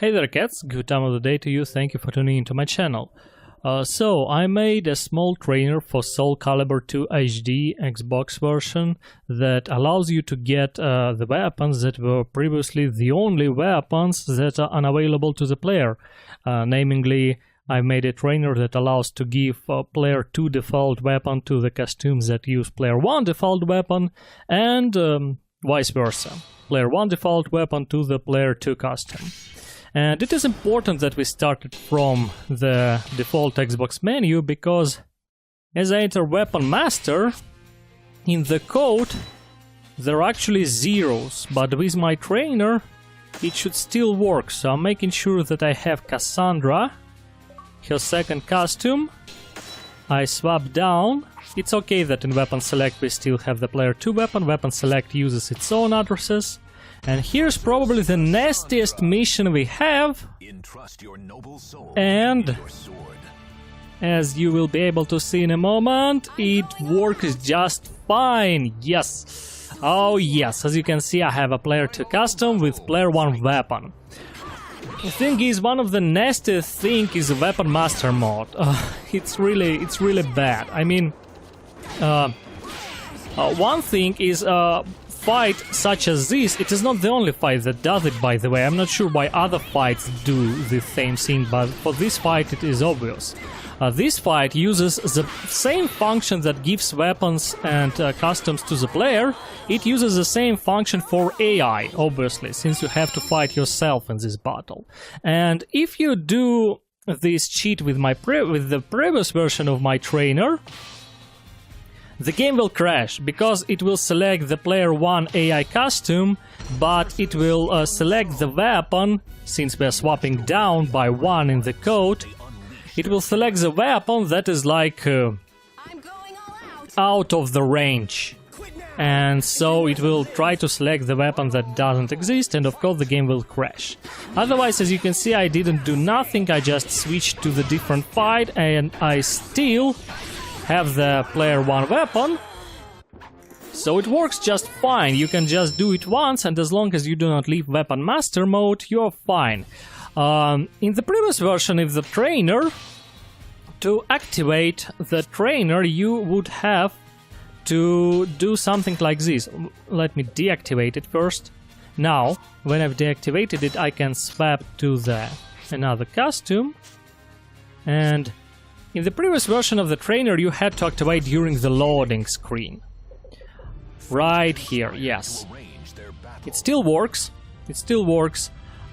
Hey there cats, good time of the day to you, thank you for tuning into my channel. So I made a small trainer for SoulCalibur II HD Xbox version that allows you to get the weapons that were previously the only weapons that are unavailable to the player. Namely, I made a trainer that allows to give player 2 default weapon to the costumes that use player 1 default weapon, and vice versa. Player 1 default weapon to the player 2 costume. And it is important that we started from the default Xbox menu, because as I enter Weapon Master, in the code there are actually zeros, but with my trainer it should still work. So I'm making sure that I have Cassandra, her second costume. I swap down. It's okay that in Weapon Select we still have the player 2 weapon. Weapon Select uses its own addresses. And here's probably the nastiest mission we have, and as you will be able to see in a moment, it works just fine. Yes, oh yes, as you can see I have a player 2 custom with player 1 weapon. The thing is, one of the nastiest thing is the Weapon Master mode. It's really bad. I mean, one thing is fight such as this, it is not the only fight that does it, by the way. I'm not sure why other fights do the same thing, but for this fight it is obvious. This fight uses the same function that gives weapons and customs to the player. It uses the same function for AI, obviously, since you have to fight yourself in this battle. And if you do this cheat with the previous version of my trainer, the game will crash, because it will select the player 1 AI costume, but it will select the weapon, since we are swapping down by 1 in the code. It will select the weapon that is like out of the range. And so it will try to select the weapon that doesn't exist, and of course the game will crash. Otherwise, as you can see, I didn't do nothing, I just switched to the different fight, and I still have the player 1 weapon, so it works just fine. You can just do it once, and as long as you do not leave Weapon Master mode, you're fine. In the previous version of the trainer, to activate the trainer you would have to do something like this. Let me deactivate it first. Now, when I've deactivated it, I can swap to another costume, and in the previous version of the trainer you had to activate during the loading screen. Right here, yes. It still works,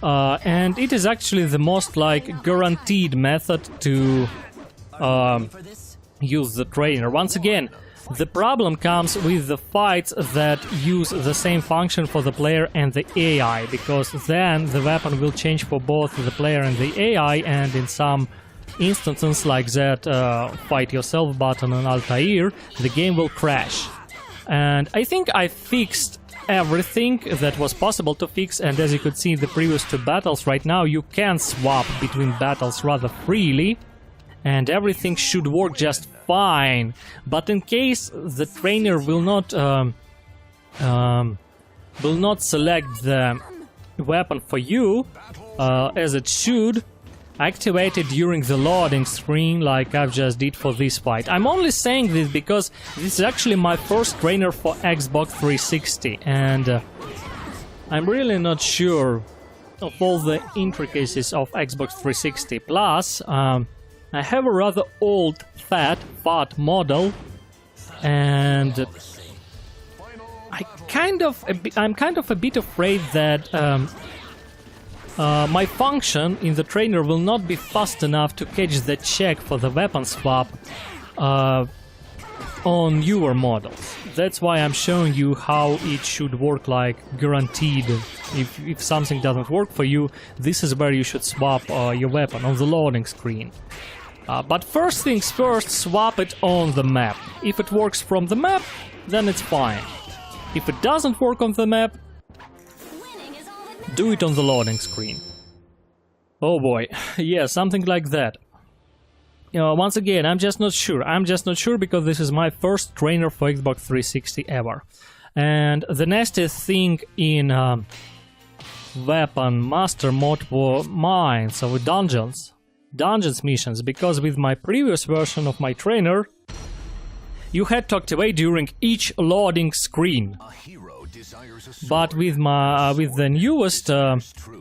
and it is actually the most guaranteed method to use the trainer. Once again, the problem comes with the fights that use the same function for the player and the AI, because then the weapon will change for both the player and the AI, and in some instances like that fight yourself button on Altair, the game will crash. And I think I fixed everything that was possible to fix, and as you could see in the previous 2 battles, right now you can swap between battles rather freely, and everything should work just fine. But in case the trainer will not select the weapon for you as it should, activate it during the loading screen like I've just did for this fight. I'm only saying this because this is actually my first trainer for Xbox 360, and I'm really not sure of all the intricacies of Xbox 360. Plus, I have a rather old fat model, and I'm kind of a bit afraid that my function in the trainer will not be fast enough to catch the check for the weapon swap on newer models. That's why I'm showing you how it should work, like guaranteed. If something doesn't work for you, this is where you should swap your weapon, on the loading screen. But first things first, swap it on the map. If it works from the map, then it's fine. If it doesn't work on the map, do it on the loading screen. Oh boy, yeah, something like that. Once again, I'm just not sure because this is my first trainer for Xbox 360 ever. And the nastiest thing in weapon master mode for mine, so with dungeons missions, because with my previous version of my trainer you had to activate during each loading screen. But with the newest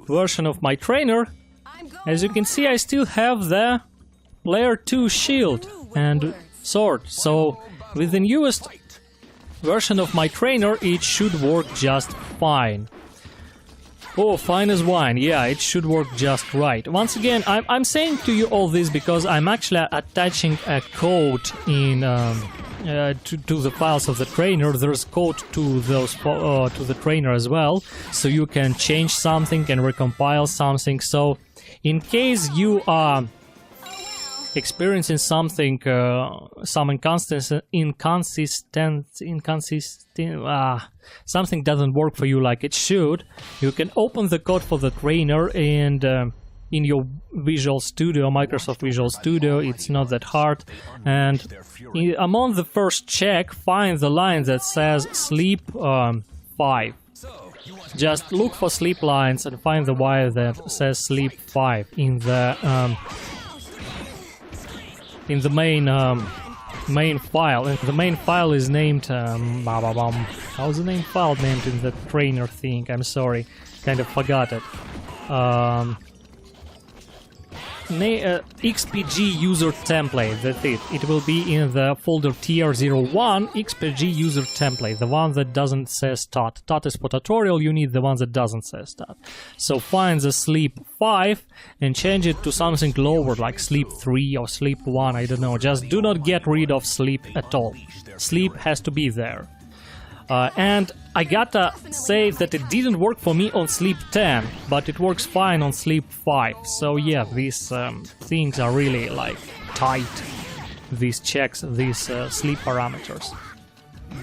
version of my trainer, as you can see, I still have the Player 2 shield and sword. So with the newest version of my trainer, it should work just fine. Oh, fine as wine. Yeah, it should work just right. Once again, I'm saying to you all this because I'm actually attaching a code in to the files of the trainer. There's code to those to the trainer as well, so you can change something and recompile something. So in case you are experiencing something, some something doesn't work for you like it should, you can open the code for the trainer and in your Visual Studio, Microsoft Visual Studio. It's not that hard, and among the first check, find the line that says sleep 5. Just look for sleep lines and find the wire that says sleep 5 in the main file. And the main file is named how's the name file named in the trainer thing? I'm sorry, kind of forgot it. XPG user template, that's it. It will be in the folder TR01 XPG user template, the one that doesn't say stat. Stat is for tutorial, you need the one that doesn't say stat. So find the sleep 5 and change it to something lower, like sleep 3 or sleep 1, I don't know. Just do not get rid of sleep at all. Sleep has to be there. And I gotta say that it didn't work for me on sleep 10, but it works fine on sleep 5. So yeah, these things are really like tight, these checks, these sleep parameters.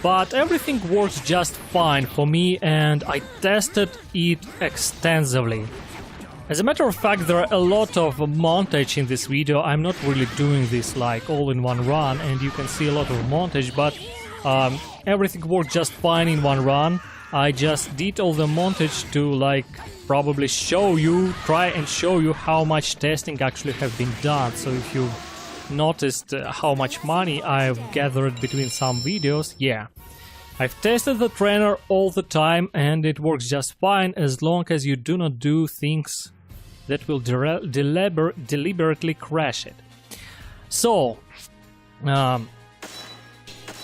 But everything works just fine for me, and I tested it extensively. As a matter of fact, there are a lot of montage in this video. I'm not really doing this like all in one run, and you can see a lot of montage, but everything worked just fine in one run. I just did all the montage to like probably show you, try and show you how much testing actually have been done. So if you noticed how much money I've gathered between some videos, yeah. I've tested the trainer all the time and it works just fine as long as you do not do things that will deliberately crash it. So,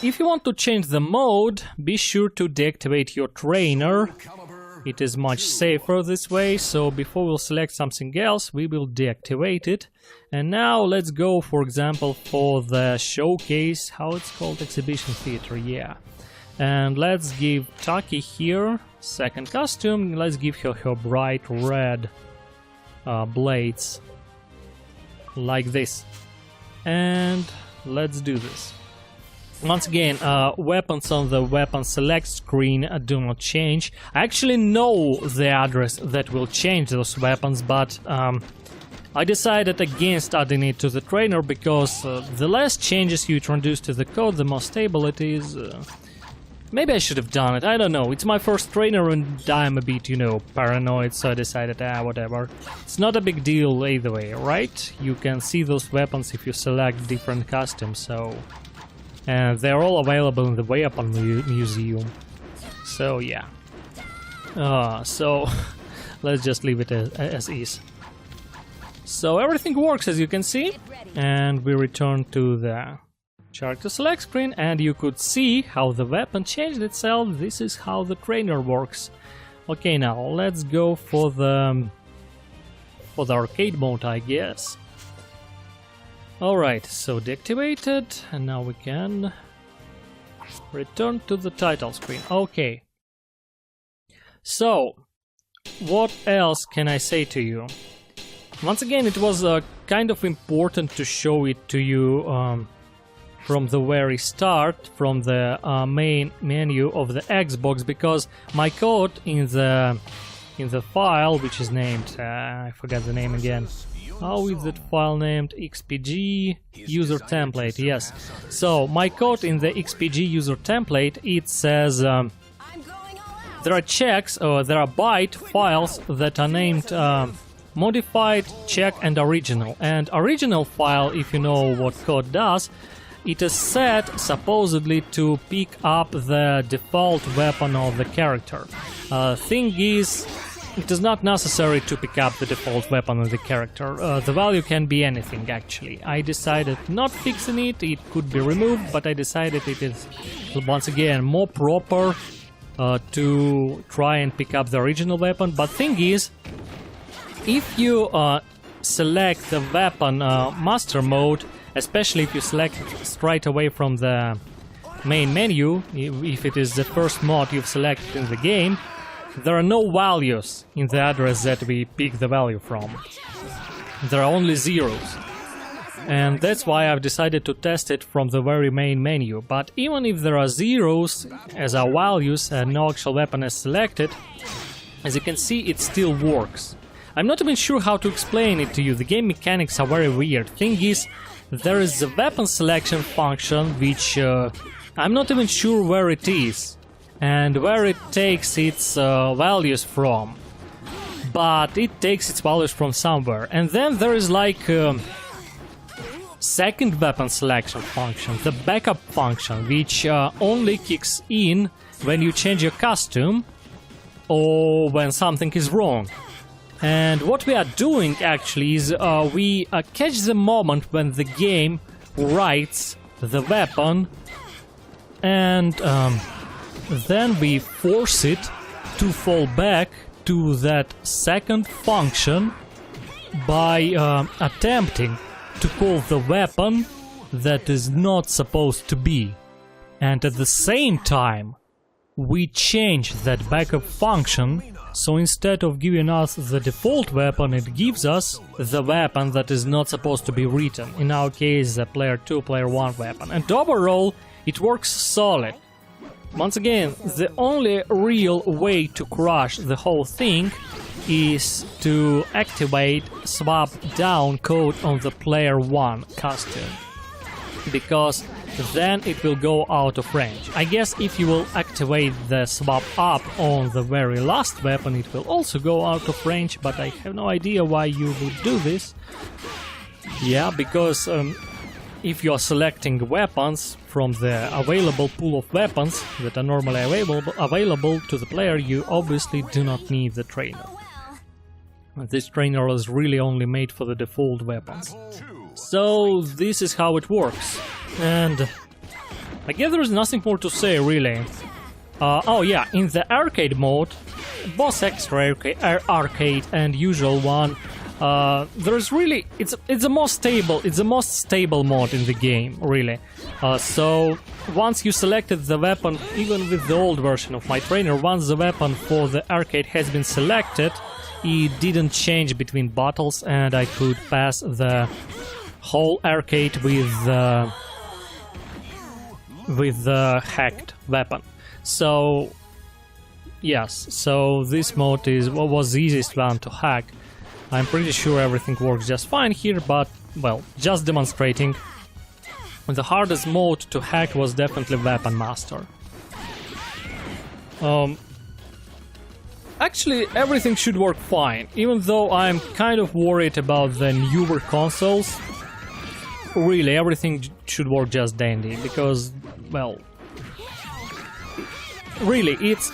if you want to change the mode, be sure to deactivate your trainer. It is much safer this way, so before we'll select something else, we will deactivate it. And now let's go, for example, for the showcase, how it's called, exhibition theater, yeah. And let's give Taki here second costume. Let's give her her bright red blades, like this. And let's do this. Once again, weapons on the weapon select screen do not change. I actually know the address that will change those weapons, but I decided against adding it to the trainer because the less changes you introduce to the code, the more stable it is. Maybe I should have done it, I don't know. It's my first trainer and I'm a bit, you know, paranoid, so I decided, whatever. It's not a big deal either way, right? You can see those weapons if you select different costumes, so... And they're all available in the Weapon Museum. So yeah. So let's just leave it as is. So everything works as you can see. And we return to the character select screen and you could see how the weapon changed itself. This is how the trainer works. Okay, now let's go for the arcade mode, I guess. Alright, so deactivated, and now we can return to the title screen. Okay. So, what else can I say to you? Once again, it was kind of important to show it to you from the very start, from the main menu of the Xbox, because my code in the file, which is named, I forgot the name again. How is that file named? XPG user template, yes. So my code in the XPG user template, it says there are checks, or there are byte files that are named modified, check, and original. And original file, if you know what code does, it is set supposedly to pick up the default weapon of the character. Thing is, it is not necessary to pick up the default weapon of the character. The value can be anything, actually. I decided not fixing it, it could be removed, but I decided it is, once again, more proper to try and pick up the original weapon. But thing is, if you select the weapon master mode, especially if you select it straight away from the main menu, if it is the first mod you've selected in the game, there are no values in the address that we pick the value from. There are only zeros. And that's why I've decided to test it from the very main menu. But even if there are zeros as our values and no actual weapon is selected, as you can see, it still works. I'm not even sure how to explain it to you. The game mechanics are very weird. Thing is, there is the weapon selection function, which I'm not even sure where it is and where it takes its values from. But it takes its values from somewhere. And then there is like second weapon selection function, the backup function, which only kicks in when you change your costume or when something is wrong. And what we are doing actually is we catch the moment when the game writes the weapon, and then we force it to fall back to that second function by attempting to call the weapon that is not supposed to be. And at the same time, we change that backup function, so instead of giving us the default weapon, it gives us the weapon that is not supposed to be written. In our case, the player 2, player 1 weapon. And overall, it works solid. Once again, the only real way to crush the whole thing is to activate swap down code on the player 1 costume, because then it will go out of range. I guess if you will activate the swap up on the very last weapon, it will also go out of range, but I have no idea why you would do this. Yeah, because if you are selecting weapons from the available pool of weapons that are normally available to the player, you obviously do not need the trainer. This trainer is really only made for the default weapons. So this is how it works. And I guess there is nothing more to say, really. Oh yeah, in the arcade mode, both extra arcade and usual one, there's really it's the most stable mode in the game, really. So once you selected the weapon, even with the old version of my trainer, once the weapon for the arcade has been selected, it didn't change between battles, and I could pass the whole arcade with the hacked weapon. So yes, so this mode was the easiest one to hack. I'm pretty sure everything works just fine here, but well, just demonstrating. The hardest mode to hack was definitely Weapon Master. Actually, everything should work fine, even though I'm kind of worried about the newer consoles. Really, everything should work just dandy, because, well, really, it's...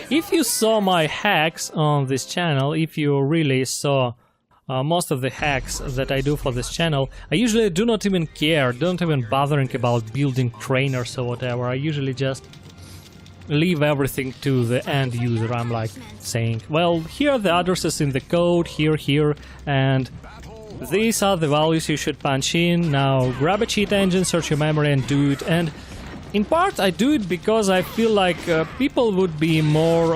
If you saw my hacks on this channel, if you really saw most of the hacks that I do for this channel, I usually do not even care, don't even bothering about building trainers or whatever. I usually just leave everything to the end user. I'm like saying, well, here are the addresses in the code, here, and these are the values you should punch in. Now grab a cheat engine, search your memory and do it. And in part I do it because I feel like people would be more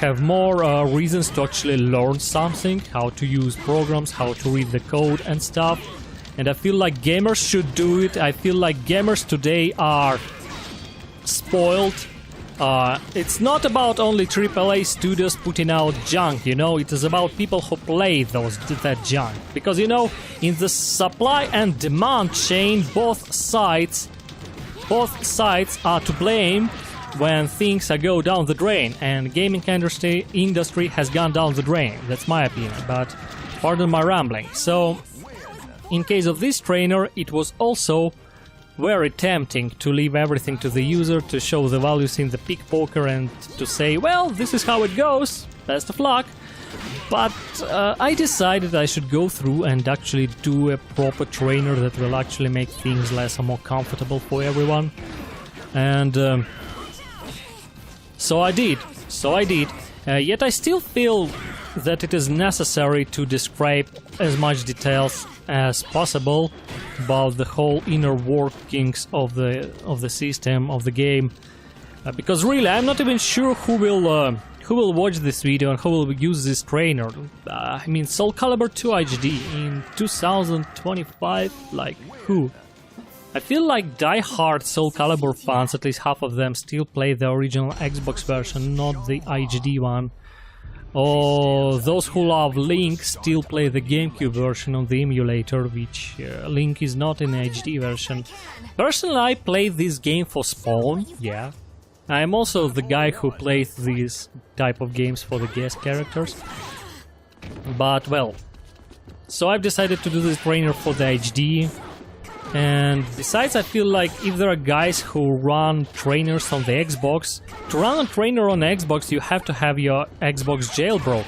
have more reasons to actually learn something, how to use programs, how to read the code and stuff. And I feel like gamers should do it. I feel like gamers today are spoiled. It's not about only AAA studios putting out junk, you know, it is about people who play that junk. Because, you know, in the supply and demand chain, both sides are to blame when things go down the drain, and gaming industry has gone down the drain. That's my opinion, but pardon my rambling. So, in case of this trainer, it was also very tempting to leave everything to the user, to show the values in the pick poker and to say, well, this is how it goes, best of luck. But I decided I should go through and actually do a proper trainer that will actually make things less or more comfortable for everyone. And so I did. Yet I still feel that it is necessary to describe as much details as possible about the whole inner workings of the system, of the game, because really I'm not even sure who will watch this video and who will use this trainer. I mean, SoulCalibur II HD in 2025, like who? I feel like die-hard SoulCalibur fans, at least half of them, still play the original Xbox version, not the HD one. Or those who love Link still play the GameCube version on the emulator, which Link is not in the HD version. Personally, I played this game for Spawn, yeah. I'm also the guy who plays these type of games for the guest characters. But, well, so I've decided to do this trainer for the HD. And besides, I feel like if there are guys who run trainers on the Xbox, to run a trainer on Xbox you have to have your Xbox jailbroken.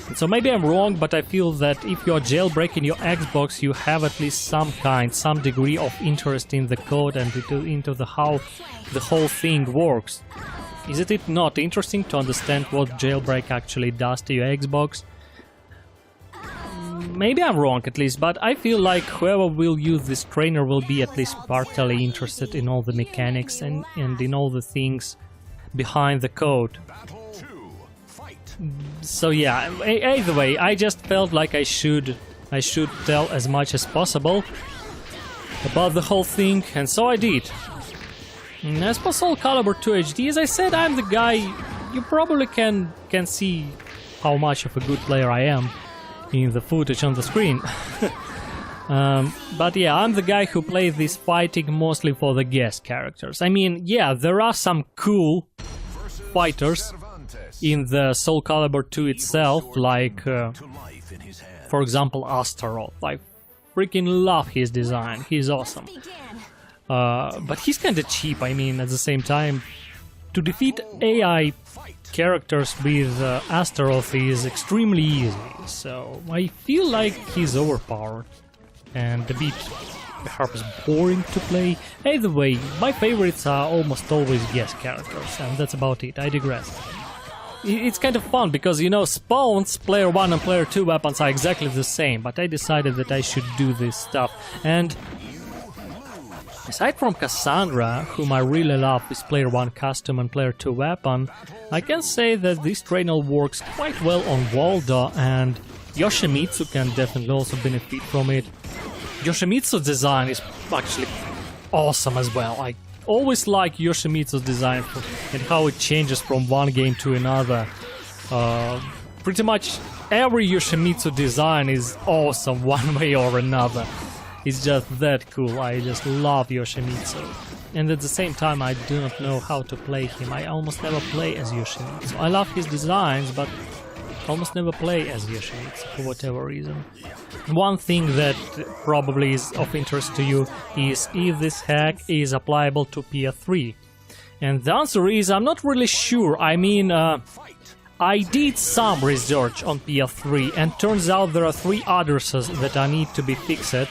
And so maybe I'm wrong, but I feel that if you're jailbreaking your Xbox, you have at least some degree of interest in the code and into how the whole thing works. Isn't it not interesting to understand what jailbreak actually does to your Xbox? Maybe I'm wrong at least, but I feel like whoever will use this trainer will be at least partly interested in all the mechanics and in all the things behind the code. So yeah, either way, I just felt like I should tell as much as possible about the whole thing, and so I did. And as for SoulCalibur II HD, as I said, I'm the guy. You probably can see how much of a good player I am in the footage on the screen. But yeah, I'm the guy who plays this fighting mostly for the guest characters. I mean, yeah, there are some cool fighters in the SoulCalibur II itself, like, for example, Astaroth. I freaking love his design, he's awesome. But he's kinda cheap, I mean, at the same time. To defeat AI characters with Astaroth is extremely easy, so I feel like he's overpowered and a bit perhaps boring to play. Either way, my favorites are almost always guest characters, and that's about it. I digress. It's kind of fun because, you know, Spawn's player 1 and player 2 weapons are exactly the same, but I decided that I should do this stuff. And aside from Cassandra, whom I really love with player 1 custom and player 2 weapon, I can say that this trainer works quite well on Waldo, and Yoshimitsu can definitely also benefit from it. Yoshimitsu's design is actually awesome as well. I always like Yoshimitsu's design and how it changes from one game to another. Pretty much every Yoshimitsu design is awesome one way or another. It's just that cool. I just love Yoshimitsu. And at the same time, I do not know how to play him. I almost never play as Yoshimitsu. I love his designs, but almost never play as Yoshimitsu for whatever reason. One thing that probably is of interest to you is if this hack is applicable to PS3. And the answer is I'm not really sure. I mean, I did some research on PS3, and turns out there are 3 addresses that I need to be fixed.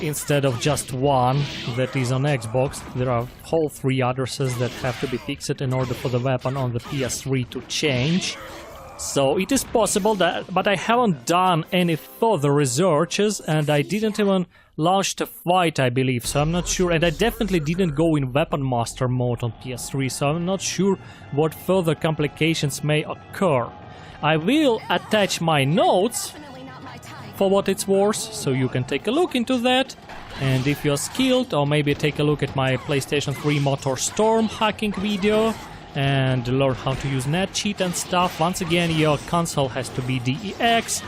Instead of just one that is on Xbox, there are whole 3 addresses that have to be fixed in order for the weapon on the PS3 to change. So it is possible that, but I haven't done any further researches, and I didn't even launch the fight, I believe, so I'm not sure. And I definitely didn't go in Weapon Master mode on PS3, so I'm not sure what further complications may occur. I will attach my notes for what it's worth, so you can take a look into that. And if you're skilled, or maybe take a look at my PlayStation 3 Motor Storm hacking video and learn how to use NetCheat and stuff. Once again, your console has to be DEX.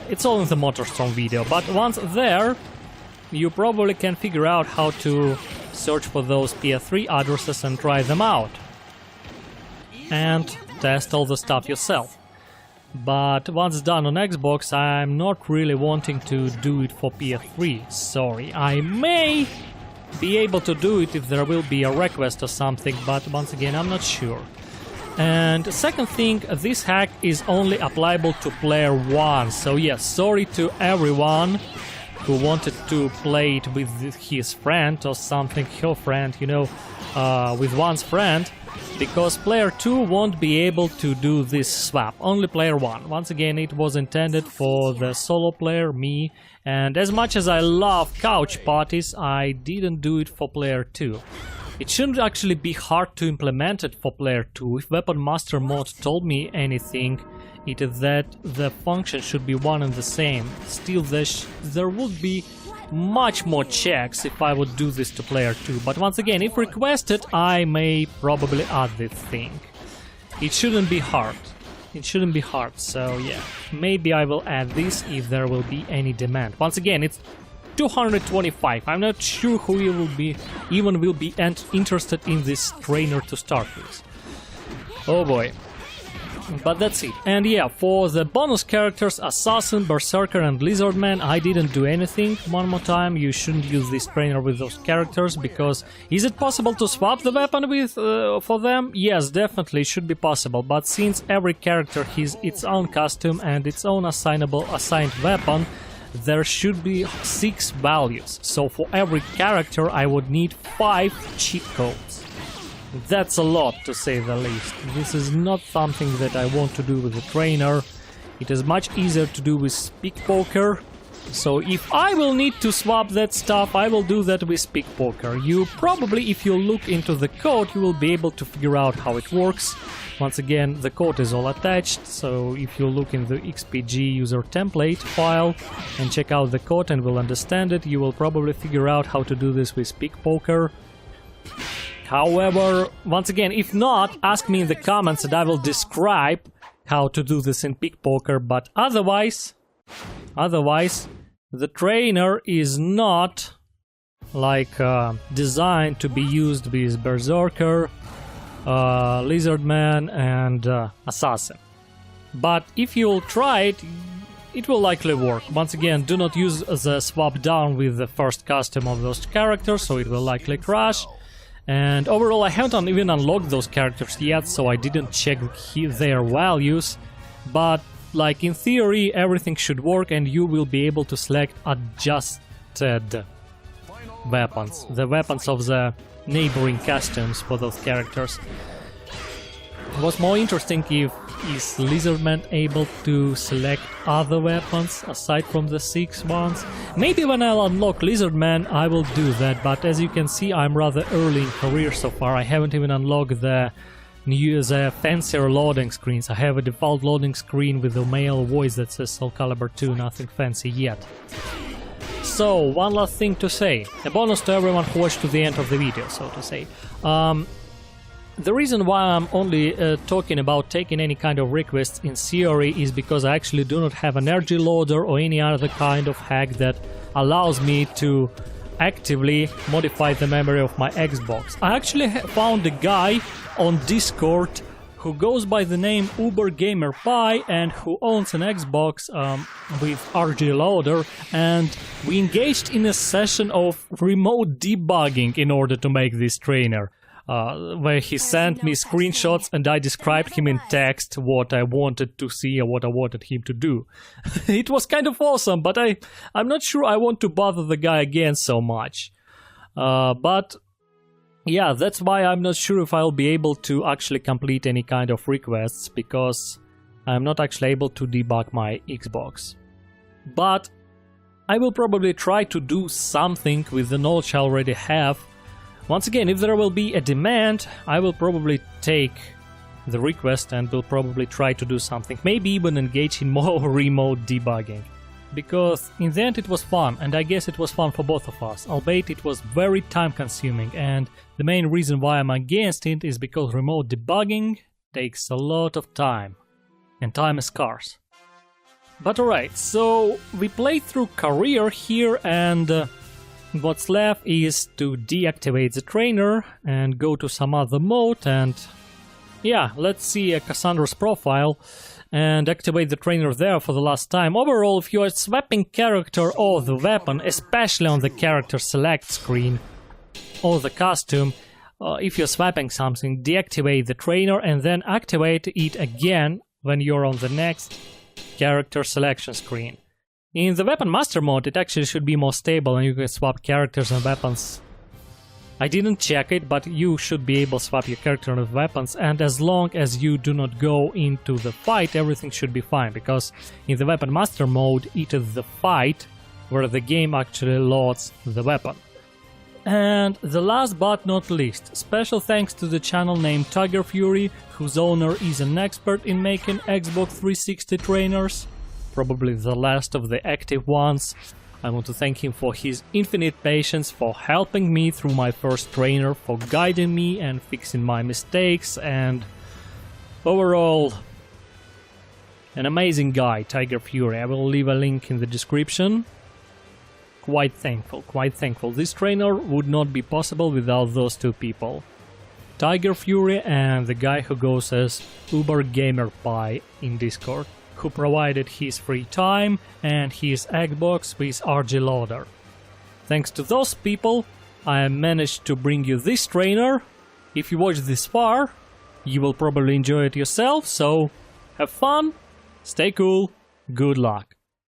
It's all in the Motor Storm video, but once there, you probably can figure out how to search for those PS3 addresses and try them out. and test all the stuff yourself. But once done on Xbox, I'm not really wanting to do it for PS3. Sorry, I may be able to do it if there will be a request or something, but once again, I'm not sure. And second thing, this hack is only applicable to player 1. So yes, sorry to everyone who wanted to play it with his friend or something, her friend, you know, with one's friend, because player 2 won't be able to do this swap, only player 1. Once again, it was intended for the solo player, me, and as much as I love couch parties, I didn't do it for player 2. It shouldn't actually be hard to implement it for player 2. If Weapon Master mod told me anything, it is that the function should be one and the same. Still, there would be much more checks if I would do this to player 2. But once again, if requested, I may probably add this thing. It shouldn't be hard. It shouldn't be hard, so yeah. Maybe I will add this if there will be any demand. Once again, it's 225. I'm not sure who will be interested in this trainer to start with. Oh boy. But that's it. And yeah, for the bonus characters, Assassin, Berserker and Lizardman, I didn't do anything. One more time, you shouldn't use this trainer with those characters, because is it possible to swap the weapon with for them? Yes, definitely it should be possible, but since every character has its own costume and its own assigned weapon, there should be 6 values. So for every character I would need 5 cheat codes. That's a lot, to say the least. This is not something that I want to do with the trainer. It is much easier to do with Speak Poker. So if I will need to swap that stuff, I will do that with Speak Poker. You probably, if you look into the code, you will be able to figure out how it works. Once again, the code is all attached, so if you look in the XPG user template file and check out the code and will understand it, you will probably figure out how to do this with Speak Poker. However, once again, if not, ask me in the comments and I will describe how to do this in Speak Poker, but otherwise, the trainer is not like designed to be used with Berserker, Lizardman and Assassin. But if you'll try it, it will likely work. Once again, do not use the swap down with the first custom of those characters, so it will likely crash. And overall, I haven't even unlocked those characters yet, so I didn't check their values. But, like, in theory, everything should work and you will be able to select adjusted weapons. The weapons of the neighboring costumes for those characters. What's more interesting is Lizardman able to select other weapons aside from the 6 ones? Maybe when I'll unlock Lizardman I will do that, but as you can see I'm rather early in career so far. I haven't even unlocked the fancier loading screens. I have a default loading screen with a male voice that says SoulCalibur II, nothing fancy yet. So, one last thing to say, a bonus to everyone who watched to the end of the video, so to say. The reason why I'm only talking about taking any kind of requests in theory is because I actually do not have an energy loader or any other kind of hack that allows me to actively modify the memory of my Xbox. I actually found a guy on Discord who goes by the name UberGamerPie and who owns an Xbox with RG loader, and we engaged in a session of remote debugging in order to make this trainer. Where he sent me screenshots and I described him in text what I wanted to see or what I wanted him to do. It was kind of awesome, but I'm not sure I want to bother the guy again so much. But yeah, that's why I'm not sure if I'll be able to actually complete any kind of requests, because I'm not actually able to debug my Xbox. But I will probably try to do something with the knowledge I already have. Once again, if there will be a demand, I will probably take the request and will probably try to do something. Maybe even engage in more remote debugging. Because in the end it was fun, and I guess it was fun for both of us, albeit it was very time consuming, and the main reason why I'm against it is because remote debugging takes a lot of time, and time is scarce. But alright, so we played through career here, and what's left is to deactivate the trainer and go to some other mode and yeah, let's see Cassandra's profile and activate the trainer there for the last time. Overall, if you are swapping character or the weapon, especially on the character select screen or the costume, if you're swapping something, deactivate the trainer and then activate it again when you're on the next character selection screen. In the Weapon Master mode, it actually should be more stable and you can swap characters and weapons. I didn't check it, but you should be able to swap your character and weapons, and as long as you do not go into the fight, everything should be fine, because in the Weapon Master mode, it is the fight where the game actually loads the weapon. And the last but not least, special thanks to the channel named Tiger Fury, whose owner is an expert in making Xbox 360 trainers, probably the last of the active ones. I want to thank him for his infinite patience, for helping me through my first trainer, for guiding me and fixing my mistakes, and overall, an amazing guy, Tiger Fury. I will leave a link in the description. Quite thankful, quite thankful. This trainer would not be possible without those two people. Tiger Fury and the guy who goes as UberGamerPie in Discord, who provided his free time and his Xbox with RG loader. Thanks to those people, I managed to bring you this trainer. If you watched this far, you will probably enjoy it yourself, so have fun, stay cool, good luck.